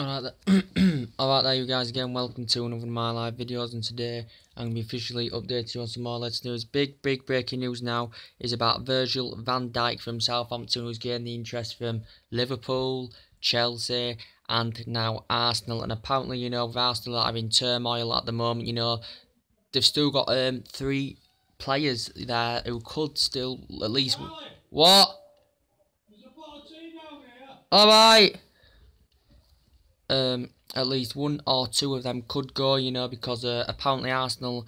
Alright, alright there you guys again, welcome to another of my live videos, and today I'm going to be officially updating you on some more latest news. Big breaking news now is about Virgil van Dijk from Southampton, who's gained the interest from Liverpool, Chelsea and now Arsenal. And apparently, with Arsenal are in turmoil at the moment, they've still got 3 players there who could still at least... What? Alright! At least 1 or 2 of them could go, because apparently Arsenal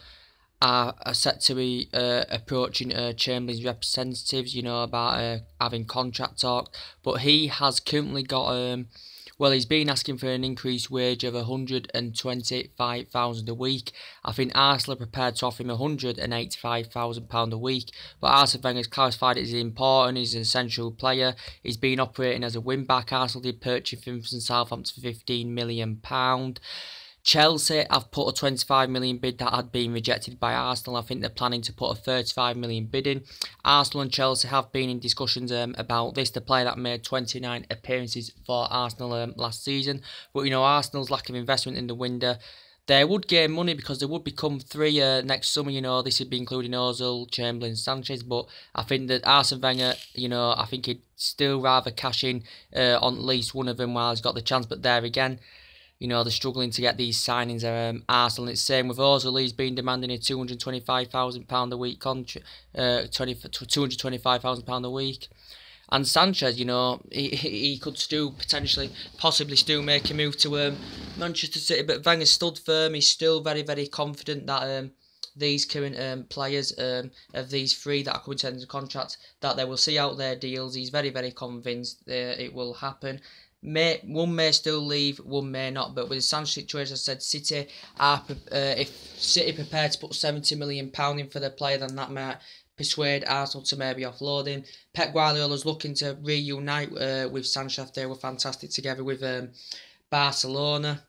are set to be approaching Chamberlain's representatives, about having contract talk. But he has currently got, he's been asking for an increased wage of £125,000 a week. I think Arsenal are prepared to offer him £185,000 a week. But Arsene Wenger has clarified it is important, he's an essential player. He's been operating as a wing-back. Arsenal did purchase him from Southampton for £15 million. Chelsea have put a £25 million bid that had been rejected by Arsenal. I think they're planning to put a £35 million bid in. Arsenal and Chelsea have been in discussions about this. The player that made 29 appearances for Arsenal last season. But, Arsenal's lack of investment in the window, they would gain money because they would become 3 next summer. This would be including Ozil, Chamberlain, Sanchez. But I think that Arsene Wenger, I think he'd still rather cash in on at least one of them while he's got the chance. But there again, they're struggling to get these signings. Arsenal, it's the same with Ozil. He's been demanding a £225,000 a week contract, £225,000 a week. And Sanchez, he could still possibly still make a move to Manchester City. But Wenger stood firm. He's still very, very confident that these current players of these 3 that are coming to end the contract, that they will see out their deals. He's very, very convinced it will happen. One may still leave, one may not. But with the Sanchez situation, I said City are if City prepared to put £70 million in for the player, then that might persuade Arsenal to maybe offload him. Pep Guardiola's looking to reunite with Sanchez. They were fantastic together with Barcelona.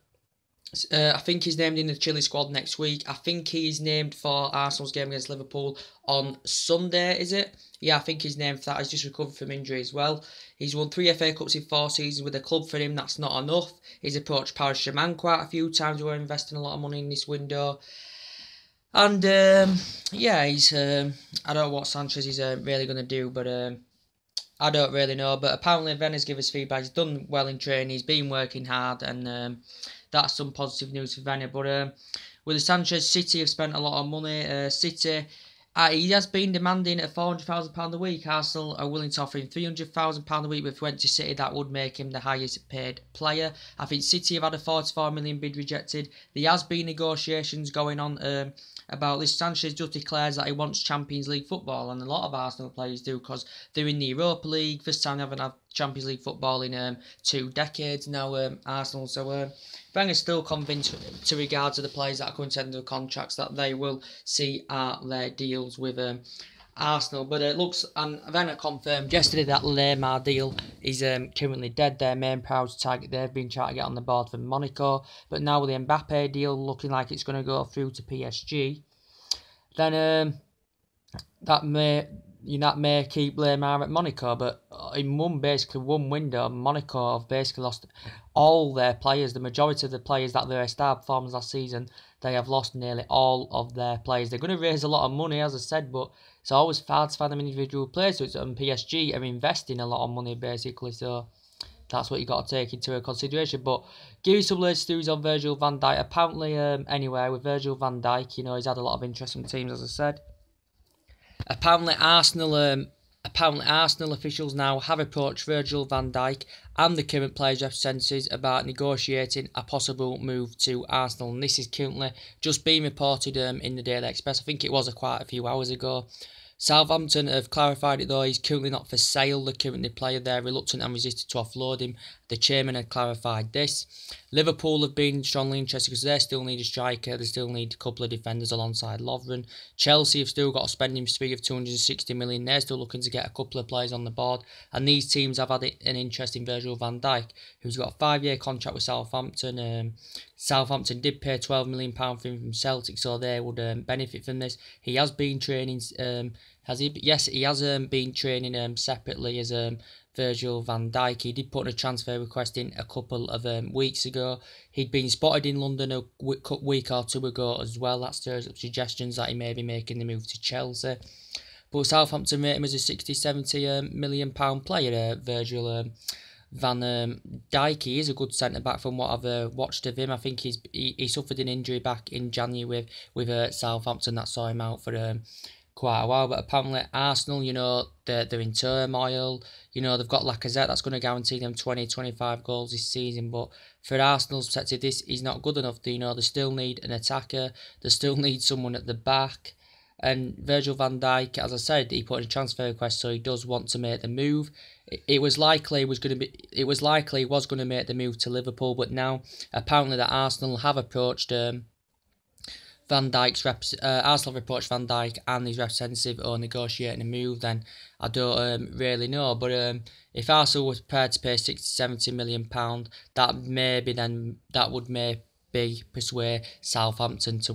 I think he's named in the Chile squad next week. I think he's named for Arsenal's game against Liverpool on Sunday, is it? Yeah, I think he's named for that. He's just recovered from injury as well. He's won 3 FA Cups in 4 seasons with the club. For him, that's not enough. He's approached Paris Saint-Germain quite a few times. We're investing a lot of money in this window. And, yeah, he's... I don't know what Sanchez is really going to do, but... I don't really know. But apparently Wenger's given us feedback. He's done well in training. He's been working hard, and... that's some positive news for Wenger. But with the Sanchez, City have spent a lot of money. City, he has been demanding a £400,000 a week. Arsenal are willing to offer him £300,000 a week. But if he went to City, that would make him the highest paid player. I think City have had a £44 million bid rejected. There has been negotiations going on about this. Sanchez just declares that he wants Champions League football, and a lot of Arsenal players do, because they're in the Europa League. First time they haven't had Champions League football in 2 decades now, Arsenal. So Wenger's still convinced, to regards to the players that are going to end their contracts, that they will see out their deals with Arsenal. But it looks, and Wenger confirmed yesterday that Lemar deal is currently dead. Their main priority target, they've been trying to get on the board for Monaco, but now with the Mbappe deal looking like it's going to go through to PSG, then that may keep Lemar at Monaco. But in one window, Monaco have basically lost all their players. The majority of the players that their star performers last season, they have lost nearly all of their players. They're going to raise a lot of money, as I said, but it's always hard to find them individual players. So PSG are investing a lot of money, basically. So that's what you got to take into consideration. But give you some latest news on Virgil van Dijk. Apparently, anyway, with Virgil van Dijk, he's had a lot of interest from teams, as I said. Apparently Arsenal officials now have approached Virgil van Dijk and the current players' representatives about negotiating a possible move to Arsenal. And this is currently just being reported in the Daily Express. I think it was quite a few hours ago. Southampton have clarified it though. He's currently not for sale. They're currently player. They're reluctant and resisted to offload him. The chairman had clarified this. Liverpool have been strongly interested because they still need a striker. They still need a couple of defenders alongside Lovren. Chelsea have still got a spending spree of £260 million. They're still looking to get a couple of players on the board. And these teams have had an interest in Virgil van Dijk, who's got a 5-year contract with Southampton. Southampton did pay £12 million for him from Celtic, so they would benefit from this. He has been training. Has he? Yes, he has been training separately as Virgil van Dijk. He did put a transfer request in a couple of weeks ago. He'd been spotted in London a week or two ago as well. That stirs up suggestions that he may be making the move to Chelsea. But Southampton rate him as a 60-70 million pound player, Virgil van Dijk. He is a good centre-back from what I've watched of him. I think he suffered an injury back in January with Southampton that saw him out for quite a while. But apparently Arsenal, they're in turmoil. They've got Lacazette that's going to guarantee them 20-25 goals this season. But for Arsenal's perspective, this is not good enough. They still need an attacker. They still need someone at the back. And Virgil van Dijk, as I said, he put in a transfer request, so he does want to make the move. It was likely he was going to make the move to Liverpool, but now apparently that Arsenal have approached Van Dijk's Arsenal have approached Van Dijk and his representative are negotiating a move. Then I don't really know, but if Arsenal were prepared to pay £60-70 million, that would maybe persuade Southampton to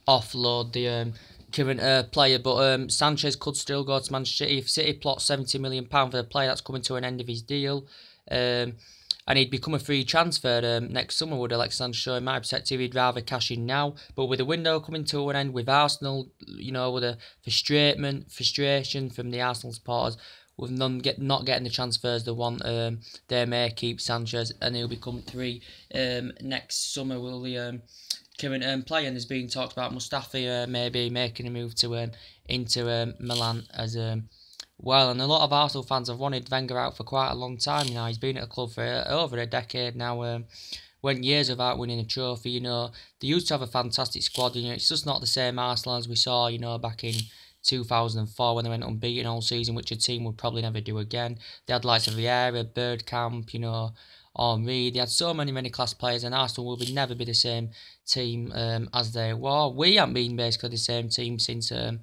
offload the current player, but Sanchez could still go to Manchester City. If City plots £70 million for the player that's coming to an end of his deal, and he'd become a free transfer next summer, would Alexander show? In my perspective, he'd rather cash in now. But with the window coming to an end, with Arsenal, with a frustration from the Arsenal supporters, with not getting the transfers they want, they may keep Sanchez, and he'll become free next summer. Will the current player, and there's been talked about Mustafi maybe making a move to Inter Milan as well. And a lot of Arsenal fans have wanted Wenger out for quite a long time now. He's been at the club for over a decade now. Went years without winning a trophy. They used to have a fantastic squad. It's just not the same Arsenal as we saw back in 2004 when they went unbeaten all season, which a team would probably never do again. They had likes of Vieira, Bergkamp, Henry. They had so many class players, and Arsenal will never be the same team as they were. We haven't been basically the same team since the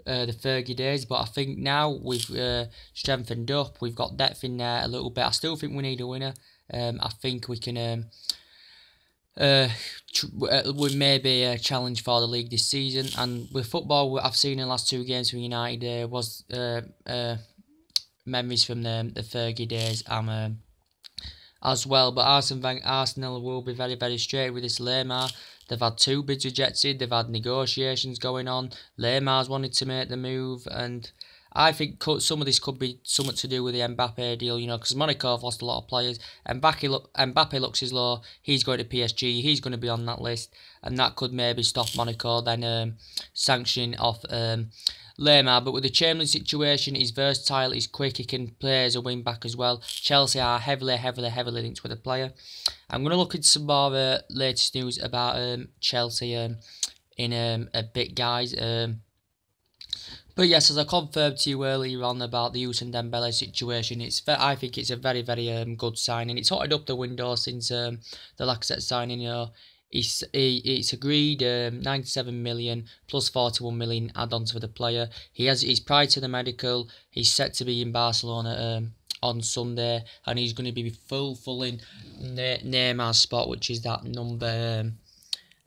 Fergie days, but I think now we've strengthened up. We've got depth in there a little bit. I still think we need a winner. I think we can we may be a challenge for the league this season. And with football, what I've seen in the last two games for United was memories from the Fergie days. As well, but Arsenal will be very straight with this Lemar. They've had 2 bids rejected. They've had negotiations going on. Lemar's wanted to make the move, and I think some of this could be something to do with the Mbappe deal, because Monaco have lost a lot of players. Mbappe looks as though he's going to PSG. He's going to be on that list, and that could maybe stop Monaco then sanctioning off Lemar. But with the Chamberlain situation, he's versatile, he's quick, he can play as a wing back as well. Chelsea are heavily linked with the player. I'm going to look at some more latest news about Chelsea in a bit, guys. But yes, as I confirmed to you earlier on about the Ousmane Dembele situation, I think it's a very good signing. It's hotted up the window since the Lacazette signing. It's agreed 97 million plus 41 million add-ons for the player. He's prior to the medical. He's set to be in Barcelona on Sunday, and he's going to be full in Neymar's spot, which is that number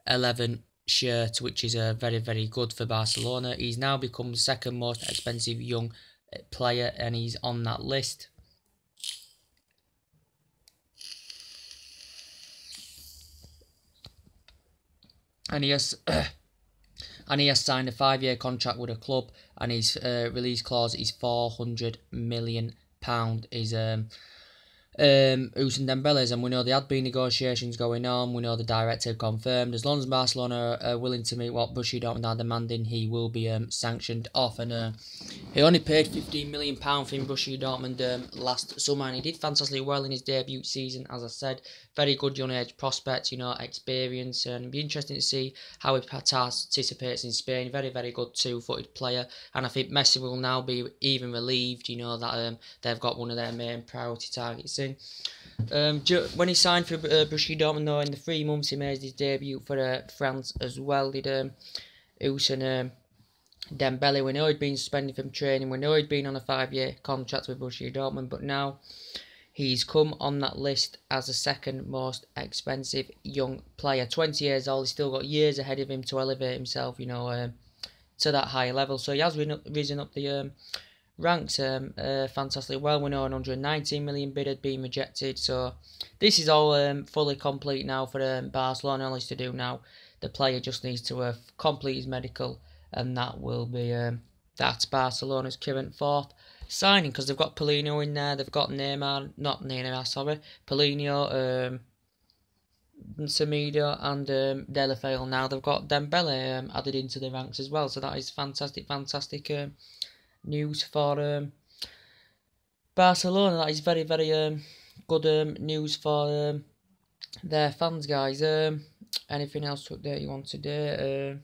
11 shirt, which is very good for Barcelona. He's now become the second most expensive young player, and he's on that list. And he has signed a 5-year contract with a club, and his release clause is £400 million. Is Ousmane Dembele's, and we know there had been negotiations going on. We know the director confirmed as long as Barcelona are willing to meet what Borussia Dortmund are demanding, he will be sanctioned off. And he only paid £15 million for him, Borussia Dortmund, last summer, and he did fantastically well in his debut season. As I said, very good young age prospect, experience, and it'd be interesting to see how he participates in Spain. Very good 2-footed player, and I think Messi will now be even relieved, that they've got one of their main priority targets in. When he signed for Borussia Dortmund, though, in the 3 months he made his debut for France as well, did Ousmane Dembele. We know he'd been suspended from training. We know he'd been on a 5-year contract with Borussia Dortmund, but now He's come on that list as the second most expensive young player. 20 years old, he's still got years ahead of him to elevate himself, you know, to that higher level. So he has risen up the ranks fantastically well. We know an 119 million bid had been rejected. So this is all fully complete now for Barcelona. All he's to do now, the player just needs to complete his medical, and that will be that's Barcelona's current fourth signing, because they've got Paulinho in there, they've got Neymar, not Neymar, sorry, Paulinho, Semedo and Deulofeu. Now they've got Dembele added into the ranks as well, so that is fantastic news for Barcelona. That is very good news for their fans, guys. Anything else to update you on today?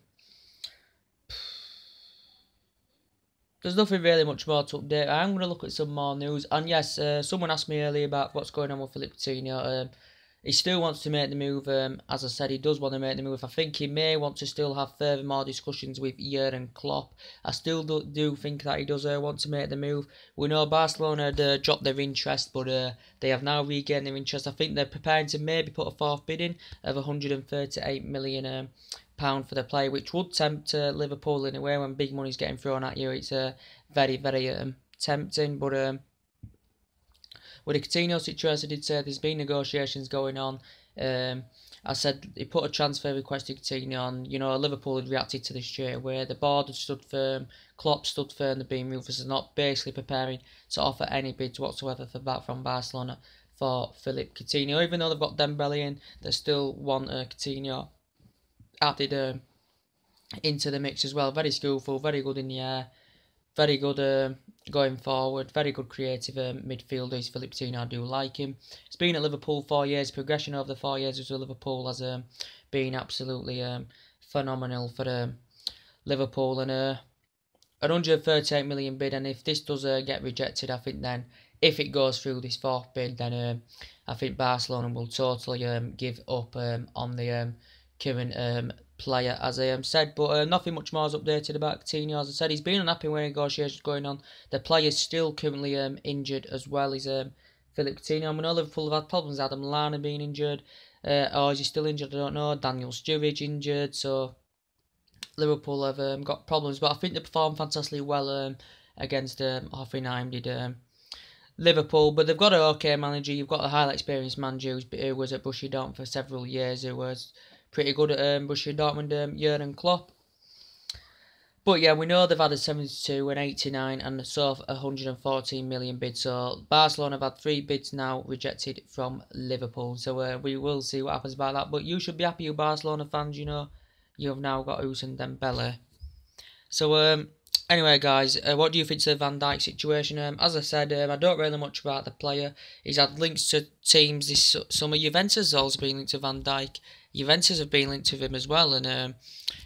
There's nothing really much more to update. I'm going to look at some more news. And yes, someone asked me earlier about what's going on with Philippe Coutinho. He still wants to make the move. As I said, he does want to make the move. I think he may want to still have further more discussions with Jurgen Klopp. I still do think that he does want to make the move. We know Barcelona had dropped their interest, but they have now regained their interest. I think they're preparing to maybe put a fourth bid in of £138 million for the player, which would tempt Liverpool in a way. When big money's getting thrown at you, it's very tempting. But with the Coutinho situation, I did say there's been negotiations going on. I said he put a transfer request to Coutinho on. You know, Liverpool had reacted to this straight away. The board had stood firm. Klopp stood firm. The being movers is not basically preparing to offer any bids whatsoever for back from Barcelona for Philippe Coutinho. Even though they've got Dembele in, they still want Coutinho added into the mix as well. Very skillful, very good in the air, very good going forward, very good creative midfielder. Is Philippe Coutinho. I do like him. He's been at Liverpool 4 years. Progression over the 4 years with Liverpool has been absolutely phenomenal for Liverpool. And an 138 million bid, and if this does get rejected, I think then if it goes through this fourth bid, then I think Barcelona will totally give up on the current player, as I said. But nothing much more is updated about Coutinho. As I said, he's been unhappy with negotiations going on. The player's still currently injured as well as Philippe Coutinho. We know Liverpool have had problems. Adam Lallana being injured, or is he still injured? I don't know. Daniel Sturridge injured, so Liverpool have got problems. But I think they performed fantastically well against Hoffenheim did Liverpool. But they've got an okay manager. You've got a highly experienced manager who was at Borussia Dortmund for several years, who was pretty good at Borussia Dortmund, Jurgen Klopp. But yeah, we know they've had a 72, an 89 and so 114 million bid. So Barcelona have had 3 bids now rejected from Liverpool. So we will see what happens about that. But you should be happy, you Barcelona fans, you know. You have now got Ousmane Dembele. So anyway, guys, what do you think of the Van Dijk situation? As I said, I don't really much about the player. He's had links to teams this summer. Juventus has also been linked to Van Dijk. Juventus have been linked to him as well, and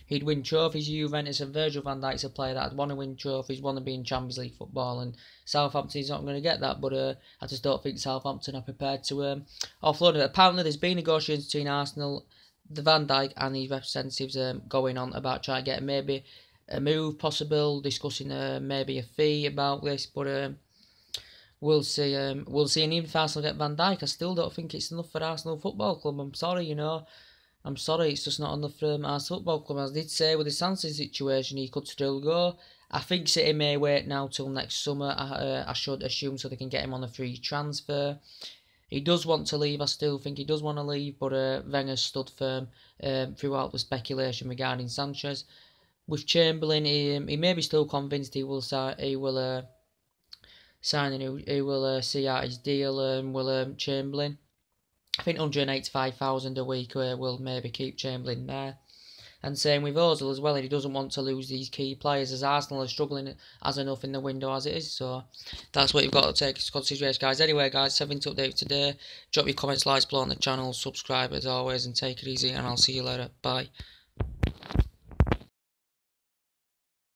he'd win trophies. Juventus, and Virgil van Dijk's a player that would want to win trophies, want to be in Champions League football, and Southampton's not going to get that. But I just don't think Southampton are prepared to offload it. Apparently, there's been negotiations between Arsenal, the Van Dijk, and his representatives going on about trying to get maybe a move possible, discussing maybe a fee about this, but we'll see. We'll see. And even if Arsenal get Van Dijk, I still don't think it's enough for Arsenal Football Club. I'm sorry, you know. I'm sorry, it's just not enough for Arsenal Football Club. As I did say, with the Sanson situation, he could still go. I think City may wait now till next summer, I should assume, so they can get him on a free transfer. He does want to leave, I still think he does want to leave, but Wenger stood firm throughout the speculation regarding Sanchez. With Chamberlain, he may be still convinced he will sign and he will see out his deal Chamberlain. I think 185,000 a week will maybe keep Chamberlain there. And same with Ozil as well, and he doesn't want to lose these key players, as Arsenal are struggling as enough in the window as it is. So that's what you've got to take into consideration, guys. Anyway, guys, 7 to update today. Drop your comments, likes below on the channel, subscribe as always, and take it easy, and I'll see you later. Bye.